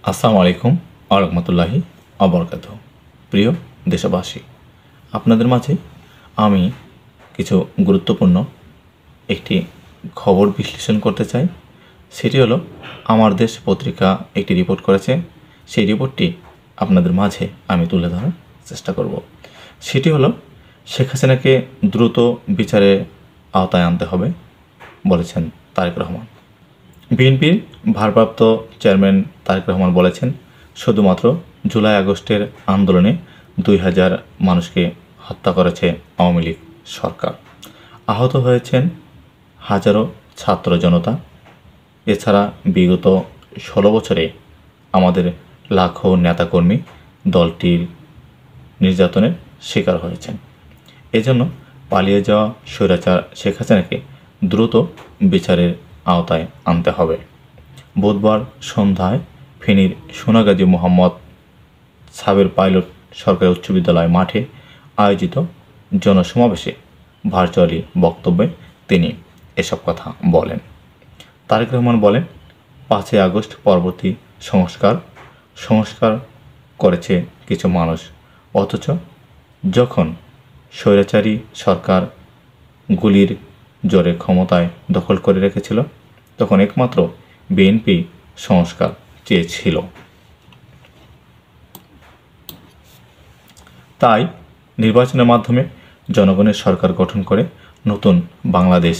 আসসালামু আলাইকুম ওয়া রাহমাতুল্লাহি ওয়া বারাকাতুহু। প্রিয় দেশবাসী, আপনাদের মাঝে আমি কিছু গুরুত্বপূর্ণ একটি খবর বিশ্লেষণ করতে চাই। সেটি হলো আমার দেশ পত্রিকা একটি রিপোর্ট করেছে। সেই রিপোর্টটি আপনাদের মাঝে আমি তুলে ধরার চেষ্টা করব। সেটি হলো শেখ হাসিনাকে দ্রুত বিচারের আওতায় আনতে হবে বলেছেন তারেক রহমান। বিএনপির ভারপ্রাপ্ত চেয়ারম্যান তারেক রহমান বলেছেন, শুধুমাত্র জুলাই আগস্টের আন্দোলনে 2000 মানুষকে হত্যা করেছে আওয়ামী লীগ সরকার। আহত হয়েছেন হাজারো ছাত্র জনতা। এছাড়া বিগত 16 বছরে আমাদের লাখো নেতাকর্মী দলটির নির্যাতনের শিকার হয়েছেন। এজন্য পালিয়ে যাওয়া স্বৈরাচার শেখ হাসিনাকে দ্রুত বিচারের আওতায় আনতে হবে। বুধবার সন্ধ্যায় ফেনীর সোনাগাজী মোহাম্মদ সাবের পাইলট সরকারি উচ্চ বিদ্যালয় মাঠে আয়োজিত জনসমাবেশে ভার্চুয়ালি বক্তব্যে তিনি এসব কথা বলেন। তারেক রহমান বলেন, 5ই আগস্ট পরবর্তী সংস্কার করেছে কিছু মানুষ, অথচ যখন স্বৈরাচারী সরকার গুলির জোরে ক্ষমতায় দখল করে রেখেছিল তখন একমাত্র বিএনপি সংস্কার চেয়েছিল। তাই নির্বাচনের মাধ্যমে জনগণের সরকার গঠন করে নতুন বাংলাদেশ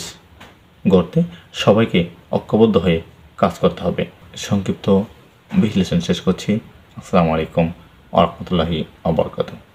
গড়তে সবাইকে ঐক্যবদ্ধ হয়ে কাজ করতে হবে। সংক্ষিপ্ত বিশ্লেষণ শেষ করছি। আসসালামু আলাইকুম ওয়া রাহমাতুল্লাহি ওয়া বারাকাতুহু।